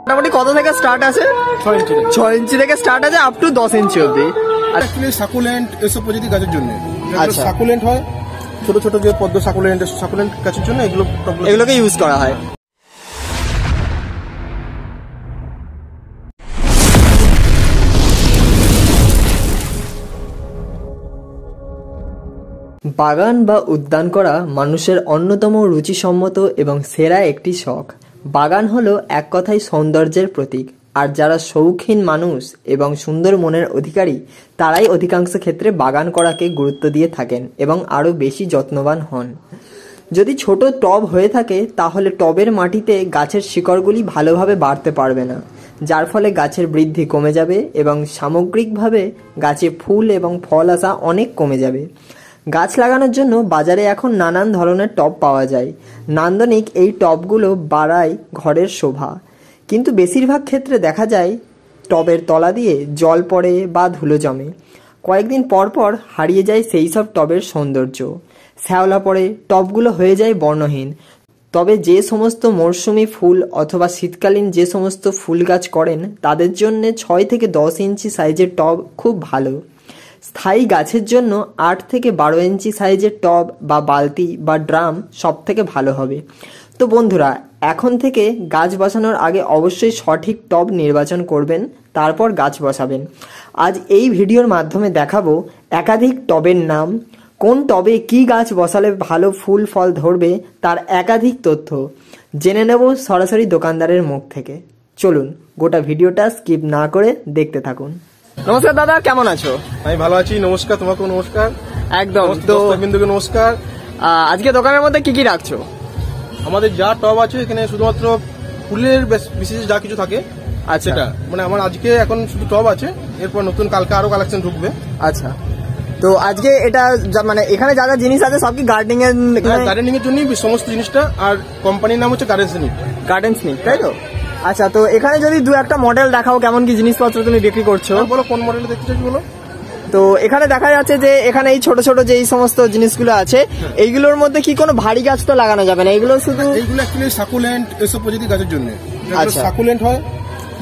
মোটামুটি কত থেকে স্টার্ট আছে? 6 ইঞ্চি থেকে স্টার্ট আছে আপ টু 10 ইঞ্চি অবধি। অ্যাকচুয়ালি সাকুলেন্ট এসব প্রজাতির গাছের জন্য, সাকুলেন্ট হয় ছোট ছোট যে পদ্ম সাকুলেন্ট গাছের জন্য এগুলোকে ইউজ করা হয়। বাগান বা উদ্যান করা মানুষের অন্যতম রুচিসম্মত এবং সেরা একটি শখ। বাগান হলো এক কথায় সৌন্দর্যের প্রতীক, আর যারা শৌখিন মানুষ এবং সুন্দর মনের অধিকারী তারাই অধিকাংশ ক্ষেত্রে বাগান করাকে গুরুত্ব দিয়ে থাকেন এবং আরও বেশি যত্নবান হন। যদি ছোট টব হয়ে থাকে তাহলে টবের মাটিতে গাছের শিকড়গুলি ভালোভাবে বাড়তে পারবে না, যার ফলে গাছের বৃদ্ধি কমে যাবে এবং সামগ্রিকভাবে গাছে ফুল এবং ফল আসা অনেক কমে যাবে। গাছ লাগানোর জন্য বাজারে এখন নানান ধরনের টব পাওয়া যায়। নান্দনিক এই টবগুলো বাড়ায় ঘরের শোভা, কিন্তু বেশিরভাগ ক্ষেত্রে দেখা যায় টবের তলা দিয়ে জল পড়ে বা ধুলো জমে। কয়েকদিন পর পর হারিয়ে যায় সেই সব টবের সৌন্দর্য, শ্যাওলা পড়ে টবগুলো হয়ে যায় বর্ণহীন। তবে যে সমস্ত মরশুমি ফুল অথবা শীতকালীন যে সমস্ত ফুল গাছ করেন তাদের জন্য 6 থেকে 10 ইঞ্চি সাইজের টব খুব ভালো। স্থায়ী গাছের জন্য 8 থেকে 12 ইঞ্চি সাইজের টব বা বালতি বা ড্রাম সব থেকে ভালো হবে। তো বন্ধুরা, এখন থেকে গাছ বসানোর আগে অবশ্যই সঠিক টব নির্বাচন করবেন, তারপর গাছ বসাবেন। আজ এই ভিডিওর মাধ্যমে দেখাবো একাধিক টবের নাম, কোন টবে কি গাছ বসালে ভালো ফুল ফল ধরবে তার একাধিক তথ্য জেনে নেব সরাসরি দোকানদারের মুখ থেকে। চলুন গোটা ভিডিওটা স্কিপ না করে দেখতে থাকুন। নমস্কার দাদা, কেমন আছো? আমি ভালো আছি, নমস্কার। তোমাকে নমস্কার। একদম। তো বিন্দুকে নমস্কার। আজকে দোকানের মধ্যে কি কি রাখছো? আমাদের যা টব আছে এখানে শুধুমাত্র ফুলের বিশেষ যা কিছু থাকে সেটা, মানে আমার আজকে এখন শুধু টব আছে, এরপর নতুন কালকে আরো কালেকশন ঢুকবে। আচ্ছা, তো আজকে এটা মানে এখানে যা যা জিনিস আছে সব কি গার্ডেনিং এর জন্যই সমস্ত জিনিসটা, আর কোম্পানির নাম হচ্ছে গার্ডেন স্নিপ, তাই তো? আচ্ছা, তো এখানে যদি দু একটা মডেল দেখাও, কেমন কি জিনিসপত্র তুমি বিক্রি করছো? বলো কোন মডেল দেখতে চাইছো বলো। তো এখানে দেখা যাচ্ছে যে এখানে এই ছোট ছোট যে এই সমস্ত জিনিসগুলো আছে এইগুলোর মধ্যে কি কোনো ভারী গাছ তো লাগানো যাবে না? এগুলো শুধু এইগুলো অ্যাকচুয়ালি সাকুলেন্ট এসব প্রজাতির গাছের জন্য। সাকুলেন্ট হয়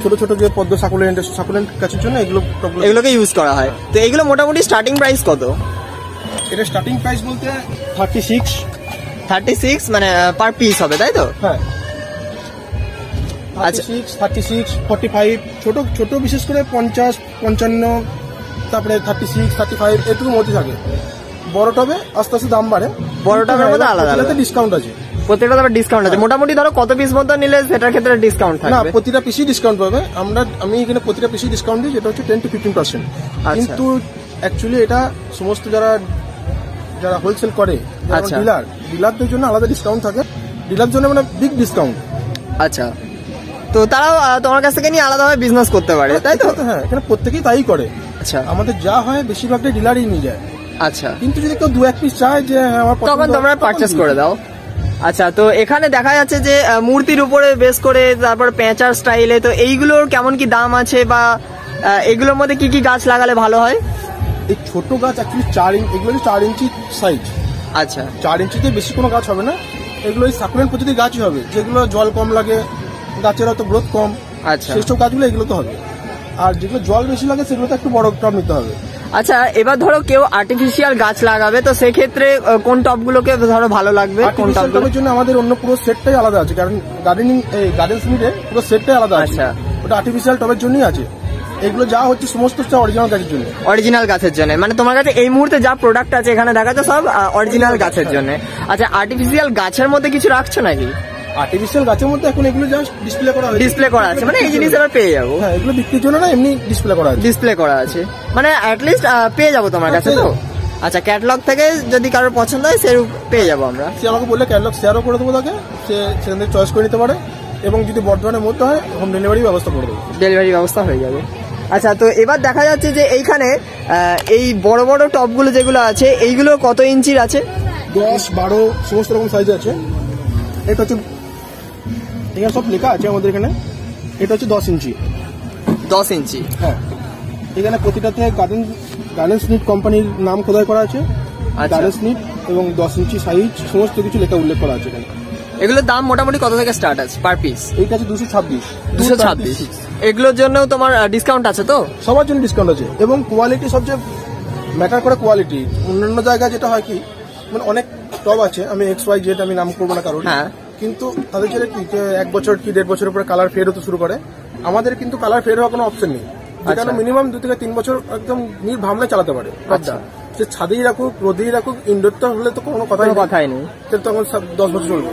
ছোট ছোট যে পদ্ম সাকুলেন্ট গাছের জন্য এগুলোকে ইউজ করা হয়। তো এগুলো মোটামুটি স্টার্টিং প্রাইস কত? এটা স্টার্টিং প্রাইস বলতে 36 মানে পার পিস হবে, তাই তো? হ্যাঁ, 36, 45, ছোট ছোট বিশেষ করে 50, 55, তারপরে 36, 35 এটুকু মধ্যে থাকে। বড় টবে আস্তে আস্তে দাম বাড়ে। বড় টবের মধ্যে আলাদা ডিসকাউন্ট আছে, প্রত্যেকটা আবার ডিসকাউন্ট আছে। মোটামুটি ধরো কত পিস মতো নিলে সেটার ক্ষেত্রে ডিসকাউন্ট থাকবে? না, প্রতিটা পিসই ডিসকাউন্ট পাবে। আমি এখানে প্রতিটা পিসই ডিসকাউন্ট দিই, যেটা হচ্ছে 10 to 15%। কিন্তু অ্যাকচুয়ালি এটা সমস্ত যারা হোলসেল করে, ডিলারদের জন্য আলাদা ডিসকাউন্ট থাকে। ডিলার জন্য মানে বিগ ডিসকাউন্ট। আচ্ছা, তো তারাও তোমার কাছ থেকে নিয়ে আলাদাভাবে বিজনেস করতে পারে, তাই তো? হ্যাঁ, এখানে প্রত্যেকেই তাই করে। আচ্ছা, আমাদের যা হয় বেশিরভাগটাই ডিলারই নিয়ে যায়। আচ্ছা, কিন্তু যদি কেউ 2-1 পিস চায় যে আমার পছন্দ, তখন তোমরা পারচেজ করে দাও। আচ্ছা, তো এখানে দেখা যাচ্ছে যে মূর্তির উপরে বেস করে তারপর পেঁচার স্টাইলে, তো এইগুলোর কেমন কি দাম আছে বা এগুলোর মধ্যে কি কি গাছ লাগালে ভালো হয়? এই ছোট গাছ অ্যাকচুয়ালি 4 ইঞ্চি, এগুলো 4 ইঞ্চি সাইজ। আচ্ছা, 4 ইঞ্চিতে বেশি কোনো গাছ হবে না। এগুলো এই সাকুলেন্ট প্রজাতির গাছই হবে, যেগুলো জল কম লাগে, গাছের অত গ্রোথ কম। আচ্ছা, সেইসব গাছগুলো এগুলো তো হবে। আর যেগুলো জল বেশি লাগে সেগুলো তো একটু বড় টব নিতে হবে। আচ্ছা, এবার ধরো কেউ আর্টিফিশিয়াল গাছ লাগাবে, তো সেক্ষেত্রে কোন টবগুলোকে ধরো ভালো লাগবে? কোন টবের জন্য আমাদের অন্য পুরো সেটটাই আলাদা আছে, কারণ গার্ডেন স্মিডে পুরো সেটটাই আলাদা আছে। ওটা আর্টিফিশিয়াল টবের জন্যই আছে। এগুলো যা হচ্ছে সমস্ত অরিজিনাল গাছের জন্য। অরিজিনাল গাছের জন্য, মানে তোমার কাছে এই মুহূর্তে যা প্রোডাক্ট আছে এখানে দেখা যাচ্ছে সব অরিজিনাল গাছের জন্য। আচ্ছা, আর্টিফিশিয়াল গাছের মধ্যে কিছু রাখছো নাকি? আর্টিফিশিয়াল গাছের মধ্যে এখন এগুলো জাস্ট ডিসপ্লে করা আছে, মানে এই জিনিস এবার পেয়ে যাবো। হ্যাঁ, এগুলো বিক্রির জন্য না, এমনি ডিসপ্লে করা আছে, মানে অ্যাটলিস্ট পেয়ে যাবো তোমার কাছে তো। আচ্ছা, ক্যাটালগ থেকে যদি কারোর পছন্দ হয় সে পেয়ে যাবো আমরা। সে আমাকে বললে ক্যাটালগ শেয়ারও করে দেবো তাকে, সে সেখান থেকে চয়েস করে নিতে পারে। এবং যদি বর্ধমানের মধ্যে হয় হোম ডেলিভারি ব্যবস্থা করে দেবো, ডেলিভারি ব্যবস্থা হয়ে যাবে। আচ্ছা, তো এবার দেখা যাচ্ছে যে এইখানে এই বড় বড় টবগুলো যেগুলো আছে এইগুলো কত ইঞ্চির আছে? 10, 12 সমস্ত রকম সাইজ আছে। এটা হচ্ছে এখানে সব লেখা আছে আমাদের এখানে। এটা হচ্ছে 10 ইঞ্চি। 10 ইঞ্চি? হ্যাঁ, এখানে প্রতিটাতে গার্ডেন স্নিপ কোম্পানির নাম খোদাই করা আছে। গার্ডেন স্নিপ এবং 10 ইঞ্চি সাইজ সমস্ত কিছু লেখা উল্লেখ করা আছে এখানে। এগুলোর দাম মোটামুটি কত থেকে স্টার্ট আছে পার পিস? এইটা আছে 226। 226। এগুলোর জন্য তোমার ডিসকাউন্ট আছে তো? সবার জন্য ডিসকাউন্ট আছে, এবং কোয়ালিটি সবচেয়ে ম্যাটার করে। কোয়ালিটি অন্যান্য জায়গায় যেটা হয় কি, মানে অনেক টপ আছে, আমি XYZ আমি নাম করবো না কারণ, হ্যাঁ, কিন্তু তাদের যেটা কি যে 1 বছর কি 1.5 বছরের পরে কালার ফেড হতে শুরু করে। আমাদের কিন্তু কালার ফেড হওয়ার কোনো অপশন নেই, যেখানে মিনিমাম 2 থেকে 3 বছর একদম নির্ভাবনায় চালাতে পারে। সে ছাদেই রাখুক, রোদেই রাখুক, ইনডোরটা হলে তো কোনো কথাই নেই, তখন 10 বছর চলবে।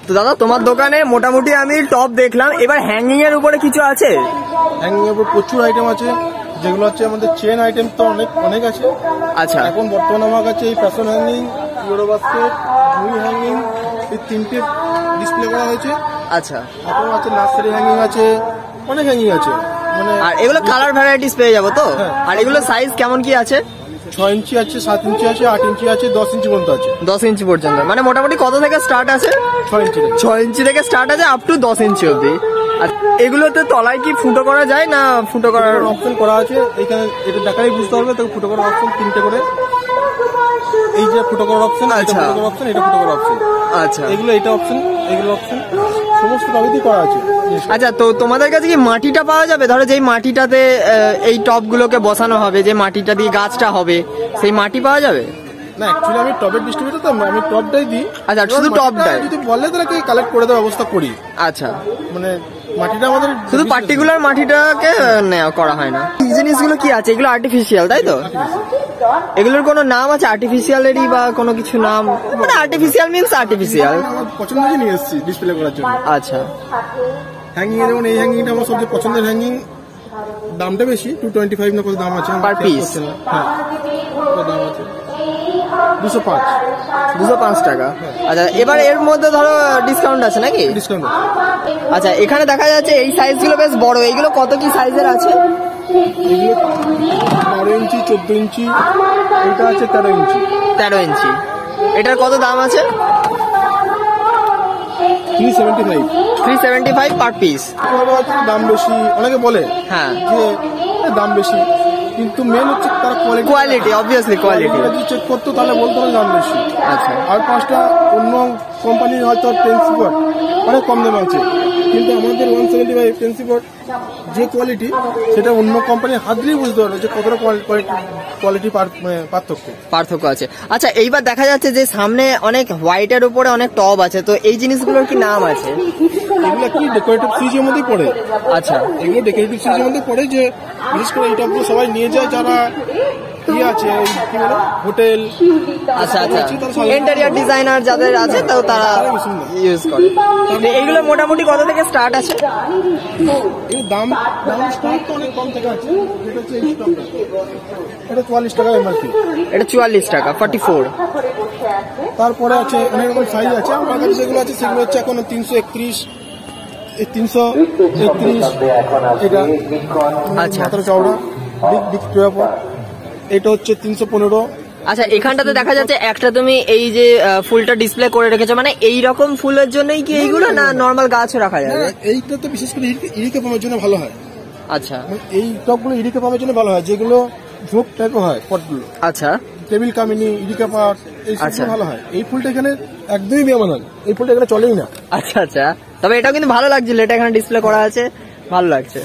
তো দাদা তোমার দোকানে মোটামুটি আমি টপ দেখলাম, এবার হ্যাঙ্গিং এর উপরে কিছু আছে? হ্যাঙ্গিং এর উপর প্রচুর আইটেম আছে, যেগুলো হচ্ছে আমাদের চেন আইটেম তো অনেক আছে। আচ্ছা, এখন বর্তমানে আমার কাছে এই ফ্যাশন হ্যাঙ্গিং, ইউরো বাস্কেট, জুই হ্যাঙ্গিং, এই 3টে ডিসপ্লে করা হয়েছে। আচ্ছা, এখন আছে নার্সারি হ্যাঙ্গিং আছে, অনেক হ্যাঙ্গিং আছে। মানে আর এগুলো কালার ভ্যারাইটিস পেয়ে যাবো তো? আর এগুলো সাইজ কেমন কি আছে? 6 ইঞ্চি আছে, 7 ইঞ্চি আছে, 8 ইঞ্চি আছে, 10 ইঞ্চি পর্যন্ত আছে। 10 ইঞ্চি পর্যন্ত, মানে মোটামুটি কত থেকে স্টার্ট আছে? 6 ইঞ্চি থেকে স্টার্ট আছে আপ টু 10 ইঞ্চি অব্দি। আর এগুলোতে তলায় কি ফুটো করা যায় না? ফুটো করার অপশন করা আছে এখানে, এটা দেখাই বুঝতে পারবে। তো ফুটো করার অপশন 3টে করে, এই যে ফুটো করার অপশন, এটা ফুটো করার অপশন, এটা ফুটো করার অপশন। আচ্ছা, এগুলো এটা অপশন, এগুলো অপশন, সমস্ত টপেই করা আছে। আচ্ছা, তো তোমাদের কাছে কি মাটিটা পাওয়া যাবে? ধরো যেই মাটিটাতে এই টপ গুলোকে বসানো হবে, যে মাটিটা দিয়ে গাছটা হবে, সেই মাটি পাওয়া যাবে? না, অ্যাকচুয়ালি আমি টপের ডিস্ট্রিবিউটর, তো আমি টপটাই দিই। আচ্ছা, শুধু টপটাই? যদি বলে তাহলে কালেক্ট করে দেওয়ার ব্যবস্থা করি। আচ্ছা, মানে মাটিটা আমাদের শুধু পার্টিকুলার মাটিটাকে নেওয়া করা হয় না। এই জিনিসগুলো কি আছে? এগুলো আর্টিফিশিয়াল, তাই তো? এগুলোর কোনো নাম আছে আর্টিফিশিয়ালেরই বা কোনো কিছু নাম? মানে আর্টিফিশিয়াল মিন্স আর্টিফিশিয়াল। পছন্দ হয়ে নিয়ে এসেছি ডিসপ্লে করার জন্য। আচ্ছা, হ্যাঙ্গিং এর যেমন এই হ্যাঙ্গিংটা আমার সবচেয়ে পছন্দের হ্যাঙ্গিং। দামটা বেশি, 225 না কত দাম আছে পার পিস? হ্যাঁ, দাম আছে 205। 205 টাকা। আচ্ছা, এবার এর মধ্যে ধরো ডিসকাউন্ট আছে নাকি? ডিসকাউন্ট। আচ্ছা, এখানে দেখা যাচ্ছে এই সাইজগুলো বেশ বড়। এইগুলো কত কি সাইজের আছে? এগুলো 12 ইঞ্চি, 14 ইঞ্চি, এটা আছে 13 ইঞ্চি। 13 ইঞ্চি। এটার কত দাম আছে? 375। 375 পার পিস। দাম বেশি অনেকে বলে, হ্যাঁ, যে দাম বেশি, কিন্তু মেন হচ্ছে তার কোয়ালিটি। অবভিয়াসলি কোয়ালিটি যদি চেক করতো তাহলে বলতো না দাম বেশি। আচ্ছা, আর 5টা অন্য কোম্পানির হয়তো পেন্সিপট অনেক কম দামে আছে, কিন্তু আমাদের 175 পেন্সিপট যে কোয়ালিটি, সেটা অন্য কোম্পানির হাত দিয়েই বুঝতে পারবে যে কতটা কোয়ালিটি পার্থক্য আছে। আচ্ছা, এইবার দেখা যাচ্ছে যে সামনে অনেক হোয়াইটের উপরে অনেক টব আছে, তো এই জিনিসগুলোর কি নাম আছে? এগুলো কি ডেকোরেটিভ সিরিজের মধ্যেই পড়ে। আচ্ছা, এগুলো ডেকোরেটিভ সিরিজের মধ্যে পড়ে, যে বিশেষ করে এই টপগুলো সবাই নিয়ে যায় যারা আছে কি বলে হোটেল। আচ্ছা, ইন্টেরিয়র ডিজাইনার যাদের আছে তো তারা ইউজ করে। এইগুলো মোটামুটি কত থেকে স্টার্ট আছে? এর দাম স্টার্ট তো অনেক কম থেকে আছে। এটা হচ্ছে এই স্টকটা, এটা 44 টাকা এমআরপি। এটা 44 টাকা 44। তারপরে আছে অনেক রকম সাইজ আছে। আমার কাছে যেগুলো আছে সেগুলো হচ্ছে এখন 331, 331, এটা আচ্ছা, মাত্র চওড়া বিগ এটা হচ্ছে 315। আচ্ছা, এখানটাতে দেখা যাচ্ছে একটা তুমি এই যে ফুলটা ডিসপ্লে করে রেখেছো, মানে এই রকম ফুলের জন্যই কি এইগুলো, না নরমাল গাছও রাখা যাবে? এইটা তো বিশেষ করে ইরিকে পামের জন্য ভালো হয়। আচ্ছা, এই টপগুলো ইরিকে পামের জন্য ভালো হয়, যেগুলো ঝোপ টাইপের হয় পটগুলো। আচ্ছা, টেবিল কামিনী, ইরিকা পাট, এই সব ভালো হয়। এই ফুলটা এখানে একদমই বেমানান, এই ফুলটা এখানে চলেই না। আচ্ছা আচ্ছা, তবে এটাও কিন্তু ভালো লাগছিল, এটা এখানে ডিসপ্লে করা আছে, ভালো লাগছে।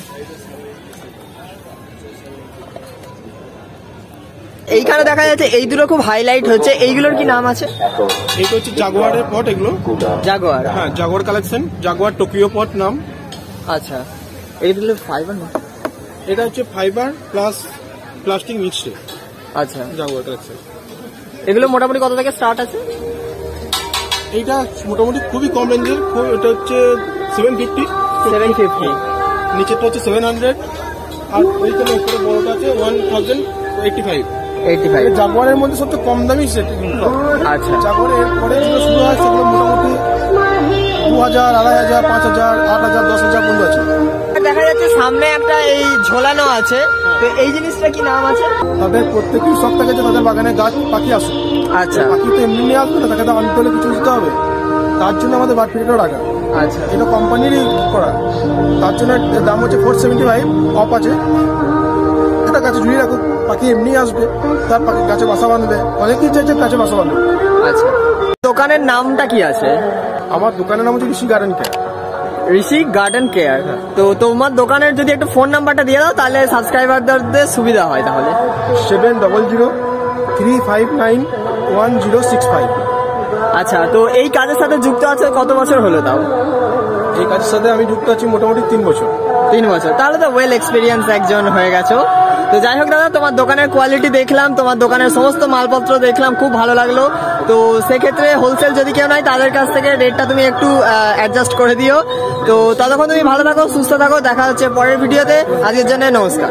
এইখানে দেখা যাচ্ছে এই দুটো খুব হাইলাইট হচ্ছে, এইগুলোর কি নাম আছে? এইটা হচ্ছে জাগুয়ারের পট, এগুলো জাগুয়ার। হ্যাঁ, জাগুয়ার কালেকশন, জাগুয়ার টোকিও পট নাম। আচ্ছা, এইগুলো ফাইবার না? এটা হচ্ছে ফাইবার প্লাস প্লাস্টিক মিক্সড। আচ্ছা, জাগুয়ার কালেকশন। এগুলো মোটামুটি কত থেকে স্টার্ট আছে? এইটা মোটামুটি খুবই কম রেঞ্জের, এটা হচ্ছে 750। নিচেরটা হচ্ছে 700 আর ওইখানে উপরে বড়টা আছে 1085। জাগুয়ারের মধ্যে সবচেয়ে কম দামি সেট। আচ্ছা, জাগুয়ারের এরপরে যেগুলো শুরু হয় সেগুলো মোটামুটি 2000, 2500, 5000, 8000, 10,000 পর্যন্ত আছে। দেখা যাচ্ছে সামনে একটা এই ঝোলানো আছে, তো এই জিনিসটা কি নাম আছে? তাদের প্রত্যেকেই শখ থাকে যে তাদের বাগানে গাছ পাখি আসে। আচ্ছা, পাখি তো এমনি নিয়ে আসবে না, তাকে তো আনতে হলে কিছু দিতে হবে, তার জন্য আমাদের বার্ড ফিডারও রাখা। আচ্ছা, এটা কোম্পানিরই করা, তার জন্য দাম হচ্ছে 475, অফ আছে। এটা গাছে ঝুলিয়ে রাখুক, পাখি এমনি আসবে, তার পাখি গাছে বাসা বাঁধবে, অনেকেই চাইছে গাছে বাসা বাঁধবে। আচ্ছা, দোকানের নামটা কি আছে? আমার দোকানের নাম হচ্ছে ঋষি গার্ডেন কেয়ার। ঋষি গার্ডেন কেয়ার। তো তোমার দোকানের যদি একটু ফোন নাম্বারটা দিয়ে দাও তাহলে সাবস্ক্রাইবারদের সুবিধা হয়। তাহলে 7003591065। আচ্ছা, তো এই কাজের সাথে যুক্ত আছে কত বছর হলো তাও? এই কাজের সাথে আমি যুক্ত আছি মোটামুটি 3 বছর। 3 বছর, তাহলে তো ওয়েল এক্সপিরিয়েন্স একজন হয়ে গেছো। তো যাই হোক দাদা, তোমার দোকানের কোয়ালিটি দেখলাম, তোমার দোকানের সমস্ত মালপত্র দেখলাম, খুব ভালো লাগলো। তো সেক্ষেত্রে হোলসেল যদি কেউ নাই তাদের কাছ থেকে রেটটা তুমি একটু অ্যাডজাস্ট করে দিও। তো ততক্ষণ তুমি ভালো থাকো, সুস্থ থাকো, দেখা হচ্ছে পরের ভিডিওতে। আজকের জন্য নমস্কার।